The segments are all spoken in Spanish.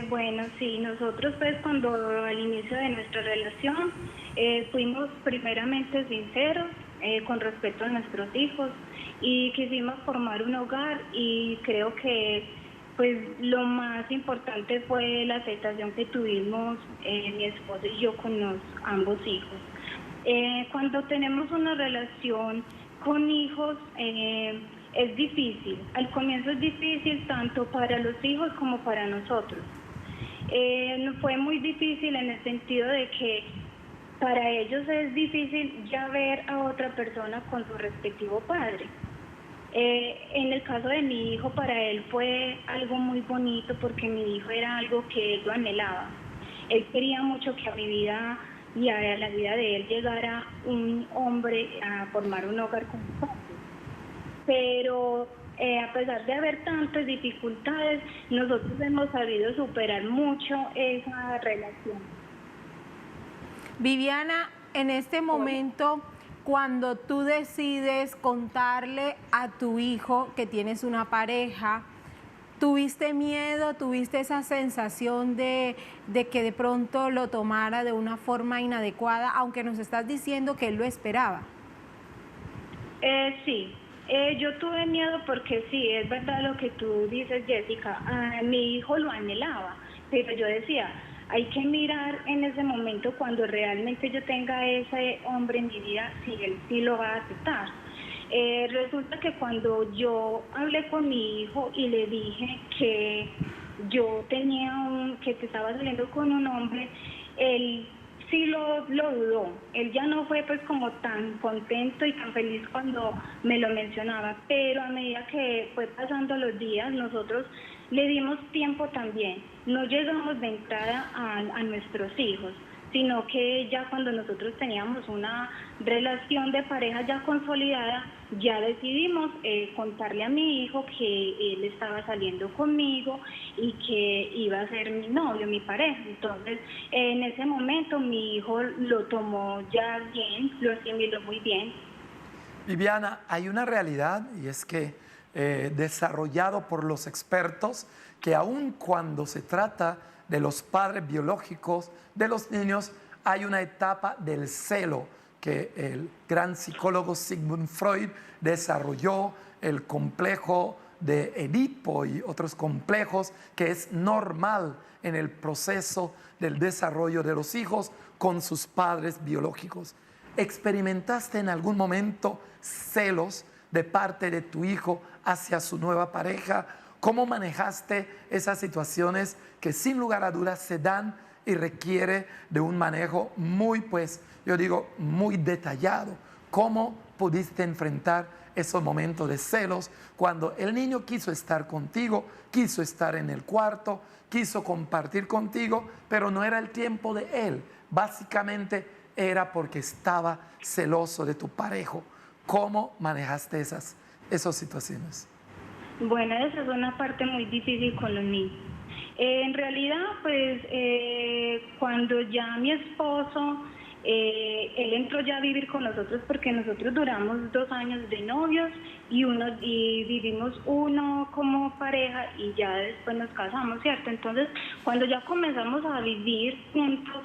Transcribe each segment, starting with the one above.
Bueno, sí, nosotros pues cuando al inicio de nuestra relación fuimos primeramente sinceros con respecto a nuestros hijos y quisimos formar un hogar y creo que pues lo más importante fue la aceptación que tuvimos mi esposo y yo con ambos hijos. Cuando tenemos una relación con hijos, es difícil. Al comienzo es difícil tanto para los hijos como para nosotros. Fue muy difícil en el sentido de que para ellos es difícil ya ver a otra persona con su respectivo padre. En el caso de mi hijo, para él fue algo muy bonito porque mi hijo era algo que él lo anhelaba. Él quería mucho que a mi vida y a la vida de él llegara un hombre a formar un hogar con nosotros. Pero a pesar de haber tantas dificultades, nosotros hemos sabido superar mucho esa relación. Viviana, en este momento, cuando tú decides contarle a tu hijo que tienes una pareja, ¿tuviste miedo, tuviste esa sensación de que de pronto lo tomara de una forma inadecuada, aunque nos estás diciendo que él lo esperaba? Sí, yo tuve miedo porque sí, es verdad lo que tú dices, Jessica. Mi hijo lo anhelaba, pero yo decía, hay que mirar en ese momento cuando realmente yo tenga ese hombre en mi vida, si él sí lo va a aceptar. Resulta que cuando yo hablé con mi hijo y le dije que yo que te estaba saliendo con un hombre, él sí lo dudó. Él ya no fue pues como tan contento y tan feliz cuando me lo mencionaba, pero a medida que fue pasando los días, nosotros le dimos tiempo también. No llegamos de entrada a nuestros hijos, sino que ya cuando nosotros teníamos una relación de pareja ya consolidada, ya decidimos contarle a mi hijo que él estaba saliendo conmigo y que iba a ser mi novio, mi pareja. Entonces, en ese momento mi hijo lo tomó ya bien, lo asimiló muy bien. Viviana, hay una realidad y es que desarrollado por los expertos que aun cuando se trata de los padres biológicos de los niños, hay una etapa del celo que el gran psicólogo Sigmund Freud desarrolló, el complejo de Edipo y otros complejos, que es normal en el proceso del desarrollo de los hijos con sus padres biológicos. ¿Experimentaste en algún momento celos de parte de tu hijo hacia su nueva pareja? ¿Cómo manejaste esas situaciones que sin lugar a dudas se dan y requiere de un manejo muy, pues, yo digo, muy detallado? ¿Cómo pudiste enfrentar esos momentos de celos cuando el niño quiso estar contigo, quiso estar en el cuarto, quiso compartir contigo, pero no era el tiempo de él? Básicamente era porque estaba celoso de tu pareja. ¿Cómo manejaste esas situaciones? Bueno, esa es una parte muy difícil con los niños. En realidad, pues cuando ya mi esposo, él entró ya a vivir con nosotros porque nosotros duramos 2 años de novios y vivimos uno como pareja y ya después nos casamos, ¿cierto? Entonces, cuando ya comenzamos a vivir juntos,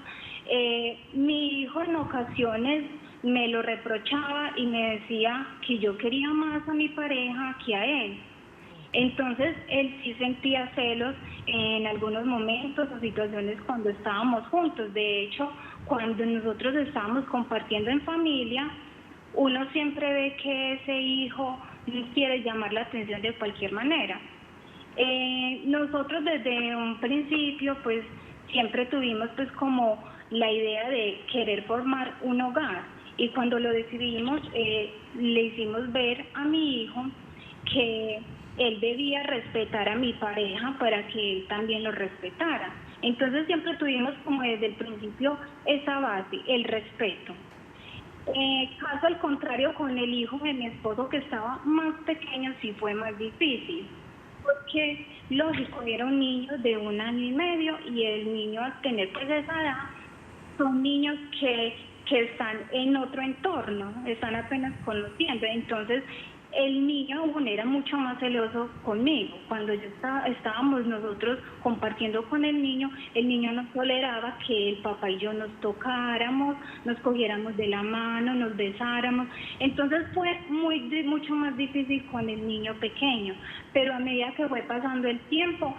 mi hijo en ocasiones me lo reprochaba y me decía que yo quería más a mi pareja que a él. Entonces, él sí sentía celos en algunos momentos o situaciones cuando estábamos juntos. De hecho, cuando nosotros estábamos compartiendo en familia, uno siempre ve que ese hijo quiere llamar la atención de cualquier manera. Nosotros desde un principio, pues, siempre tuvimos, pues, como la idea de querer formar un hogar. Y cuando lo decidimos, le hicimos ver a mi hijo que él debía respetar a mi pareja para que él también lo respetara. Entonces siempre tuvimos como desde el principio esa base, el respeto. Caso al contrario con el hijo de mi esposo que estaba más pequeño, sí fue más difícil, porque lógico, era un niño de 1 año y medio y el niño al tener pues esa edad, son niños que están en otro entorno, están apenas conociendo. Entonces el niño aún era mucho más celoso conmigo. Cuando estábamos nosotros compartiendo con el niño no toleraba que el papá y yo nos tocáramos, nos cogiéramos de la mano, nos besáramos. Entonces fue mucho más difícil con el niño pequeño. Pero a medida que fue pasando el tiempo,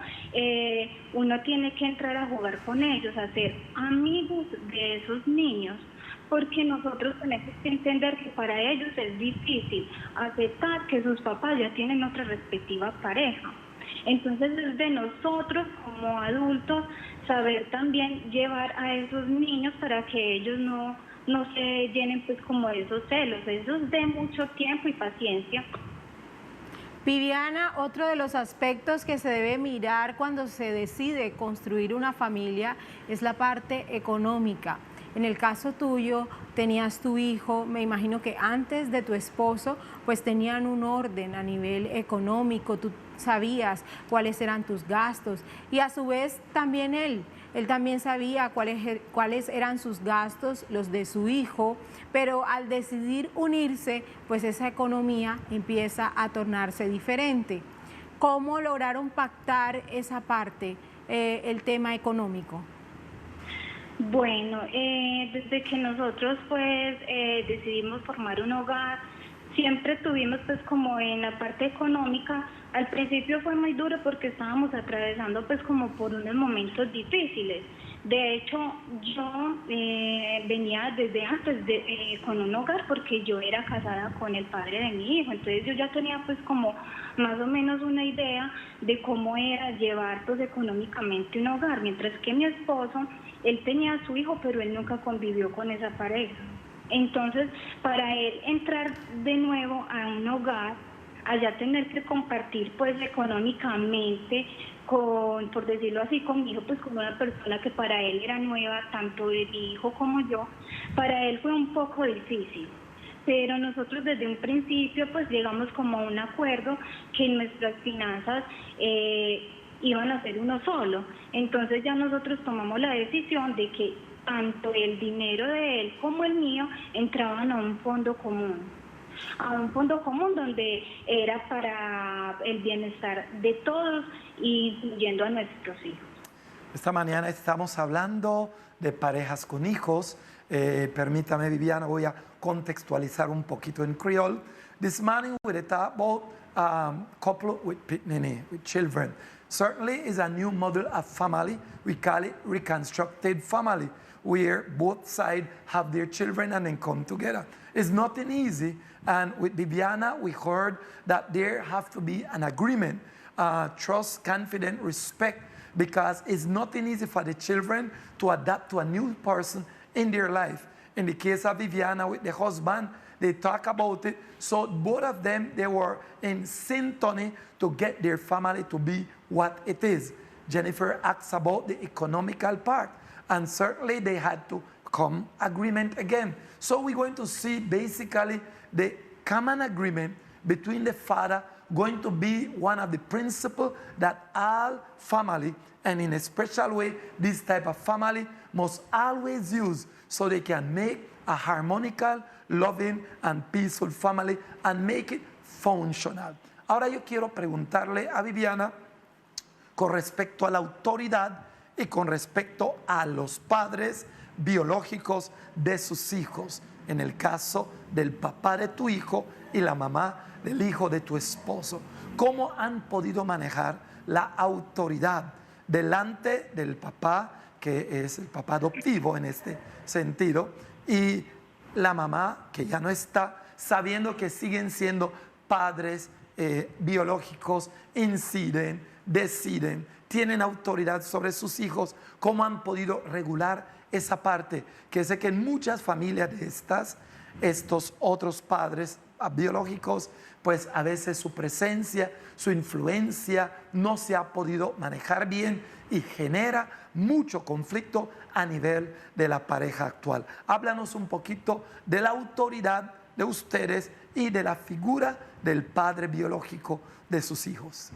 uno tiene que entrar a jugar con ellos, a ser amigos de esos niños. Porque nosotros tenemos que entender que para ellos es difícil aceptar que sus papás ya tienen otra respectiva pareja. Entonces es de nosotros como adultos saber también llevar a esos niños para que ellos no se llenen pues como de esos celos. Eso es de mucho tiempo y paciencia. Viviana, otro de los aspectos que se debe mirar cuando se decide construir una familia es la parte económica. En el caso tuyo, tenías tu hijo, me imagino que antes de tu esposo, pues tenían un orden a nivel económico, tú sabías cuáles eran tus gastos y a su vez también él también sabía cuáles eran sus gastos, los de su hijo, pero al decidir unirse, pues esa economía empieza a tornarse diferente. ¿Cómo lograron pactar esa parte, el tema económico? Bueno, desde que nosotros pues decidimos formar un hogar, siempre tuvimos pues como en la parte económica, al principio fue muy duro porque estábamos atravesando pues como por unos momentos difíciles. De hecho, yo venía desde antes con un hogar porque yo era casada con el padre de mi hijo, entonces yo ya tenía pues como más o menos una idea de cómo era llevar pues económicamente un hogar, mientras que mi esposo, él tenía a su hijo, pero él nunca convivió con esa pareja. Entonces, para él entrar de nuevo a un hogar, allá tener que compartir pues económicamente con, por decirlo así, con mi hijo, pues con una persona que para él era nueva, tanto de mi hijo como yo, para él fue un poco difícil. Pero nosotros desde un principio pues llegamos como a un acuerdo que nuestras finanzas iban a ser uno solo. Entonces ya nosotros tomamos la decisión de que tanto el dinero de él como el mío entraban a un fondo común. A un fondo común donde era para el bienestar de todos, incluyendo a nuestros hijos. Esta mañana estamos hablando de parejas con hijos. Permítame, Viviana, voy a contextualizar un poquito en creole. This morning we talk about couple with children. Certainly is a new model of family. We call it reconstructed family, where both sides have their children and then come together. It's nothing easy. And with Viviana, we heard that there have to be an agreement, trust, confidence, respect, because it's nothing easy for the children to adapt to a new person in their life. In the case of Viviana with the husband, they talk about it. So both of them, they were in synchrony to get their family to be what it is. Jennifer asks about the economical part, and certainly they had to come agreement again. So we're going to see basically the common agreement between the father going to be one of the principles that all family, and in a special way, this type of family must always use so they can make a harmonical, loving, and peaceful family and make it functional. Ahora yo quiero preguntarle a Viviana con respecto a la autoridad y con respecto a los padres biológicos de sus hijos, en el caso del papá de tu hijo y la mamá del hijo de tu esposo. ¿Cómo han podido manejar la autoridad delante del papá, que es el papá adoptivo en este sentido, y la mamá, que ya no está, sabiendo que siguen siendo padres biológicos, inciden, deciden, tienen autoridad sobre sus hijos? ¿Cómo han podido regular esa parte? Que sé que en muchas familias de estos otros padres biológicos, pues a veces su presencia, su influencia no se ha podido manejar bien y genera mucho conflicto a nivel de la pareja actual. Háblanos un poquito de la autoridad de ustedes y de la figura del padre biológico de sus hijos.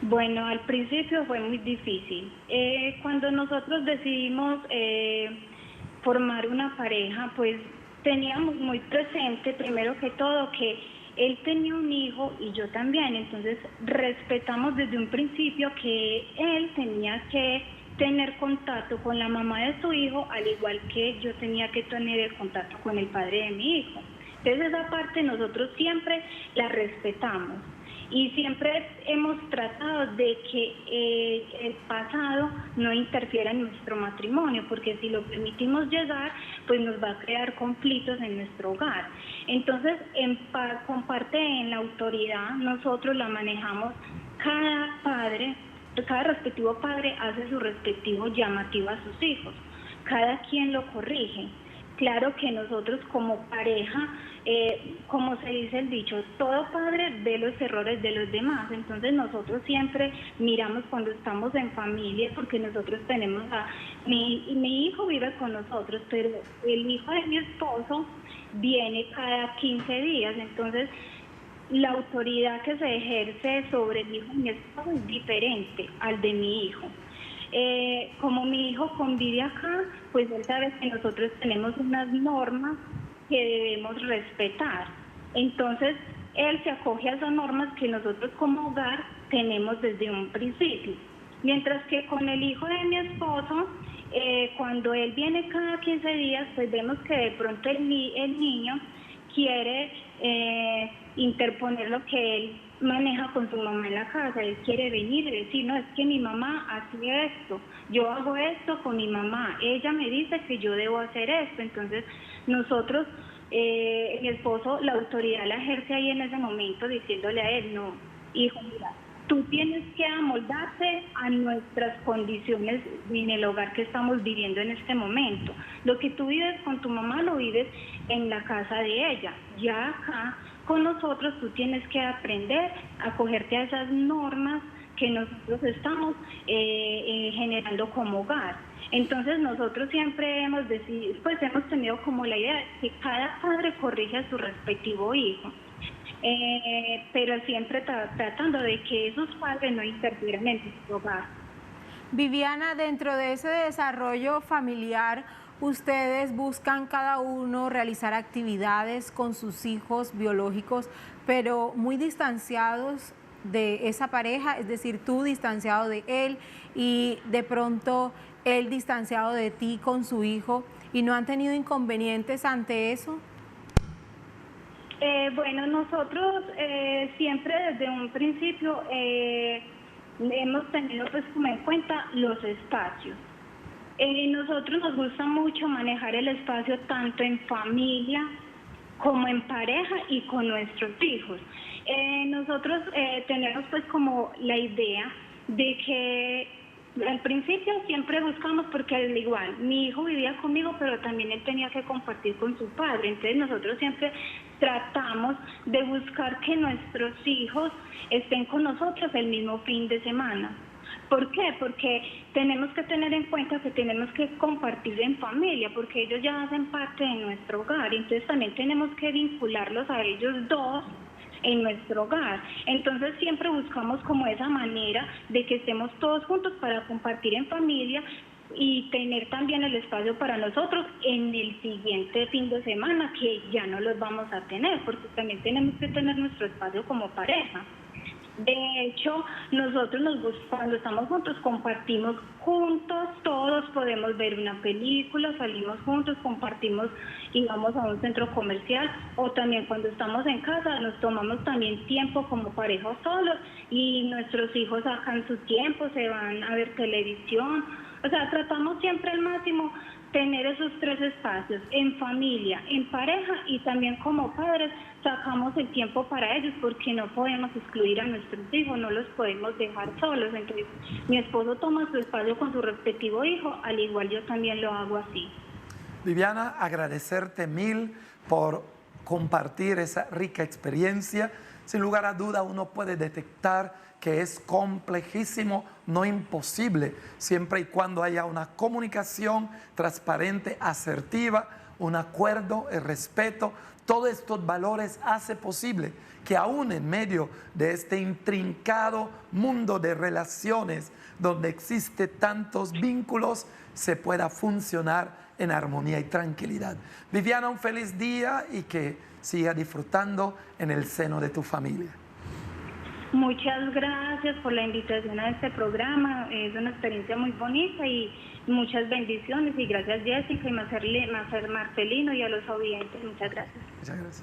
Bueno, al principio fue muy difícil. Cuando nosotros decidimos formar una pareja, pues teníamos muy presente, primero que todo, que él tenía un hijo y yo también, entonces respetamos desde un principio que él tenía que tener contacto con la mamá de su hijo, al igual que yo tenía que tener el contacto con el padre de mi hijo. Entonces esa parte nosotros siempre la respetamos y siempre hemos tratado de que el pasado no interfiera en nuestro matrimonio, porque si lo permitimos llegar, pues nos va a crear conflictos en nuestro hogar. Entonces, con parte en la autoridad, nosotros la manejamos, cada respectivo padre hace su respectivo llamativo a sus hijos, cada quien lo corrige. Claro que nosotros como pareja, como se dice el dicho, todo padre ve los errores de los demás, entonces nosotros siempre miramos cuando estamos en familia, porque nosotros tenemos mi hijo vive con nosotros, pero el hijo de mi esposo viene cada 15 días, entonces la autoridad que se ejerce sobre el hijo de mi esposo es diferente al de mi hijo. Como mi hijo convive acá, pues él sabe que nosotros tenemos unas normas que debemos respetar. Entonces, él se acoge a esas normas que nosotros como hogar tenemos desde un principio. Mientras que con el hijo de mi esposo, cuando él viene cada 15 días, pues vemos que de pronto el niño quiere interponer lo que él maneja con su mamá en la casa. Él quiere venir y decir, no, es que mi mamá hacía esto, yo hago esto con mi mamá, ella me dice que yo debo hacer esto. Entonces nosotros, mi esposo, la autoridad la ejerce ahí en ese momento diciéndole a él, no, hijo, mira, tú tienes que amoldarte a nuestras condiciones en el hogar que estamos viviendo en este momento. Lo que tú vives con tu mamá lo vives en la casa de ella. Ya acá con nosotros tú tienes que aprender a acogerte a esas normas que nosotros estamos generando como hogar. Entonces nosotros siempre hemos decidido, pues hemos tenido como la idea de que cada padre corrige a su respectivo hijo. Pero siempre tratando de que esos padres no interfieran en su hogar. Viviana, dentro de ese desarrollo familiar, ustedes buscan cada uno realizar actividades con sus hijos biológicos, pero muy distanciados de esa pareja, es decir, tú distanciado de él y de pronto él distanciado de ti con su hijo, ¿y no han tenido inconvenientes ante eso? Bueno, nosotros siempre desde un principio hemos tenido pues como en cuenta los espacios. Nosotros nos gusta mucho manejar el espacio tanto en familia como en pareja y con nuestros hijos. Nosotros tenemos pues como la idea de que al principio siempre buscamos, porque al igual mi hijo vivía conmigo, pero también él tenía que compartir con su padre. Entonces nosotros siempre tratamos de buscar que nuestros hijos estén con nosotros el mismo fin de semana. ¿Por qué? Porque tenemos que tener en cuenta que tenemos que compartir en familia, porque ellos ya hacen parte de nuestro hogar. Entonces también tenemos que vincularlos a ellos dos en nuestro hogar. Entonces siempre buscamos como esa manera de que estemos todos juntos para compartir en familia y tener también el espacio para nosotros en el siguiente fin de semana, que ya no los vamos a tener, porque también tenemos que tener nuestro espacio como pareja. De hecho, nosotros cuando estamos juntos compartimos juntos, todos podemos ver una película, salimos juntos, compartimos y vamos a un centro comercial, o también cuando estamos en casa nos tomamos también tiempo como pareja solos y nuestros hijos sacan su tiempo, se van a ver televisión. O sea, tratamos siempre al máximo tener esos tres espacios, en familia, en pareja y también como padres sacamos el tiempo para ellos, porque no podemos excluir a nuestros hijos, no los podemos dejar solos. Entonces mi esposo toma su espacio con su respectivo hijo, al igual yo también lo hago así. Viviana, agradecerte mil por compartir esa rica experiencia. Sin lugar a duda uno puede detectar que es complejísimo, no imposible, siempre y cuando haya una comunicación transparente, asertiva, un acuerdo, el respeto. Todos estos valores hace posible que aún en medio de este intrincado mundo de relaciones donde existen tantos vínculos, se pueda funcionar en armonía y tranquilidad. Viviana, un feliz día y que siga disfrutando en el seno de tu familia. Muchas gracias por la invitación a este programa. Es una experiencia muy bonita y muchas bendiciones. Y gracias, Jessica y Marcelino, y a los oyentes. Muchas gracias. Muchas gracias.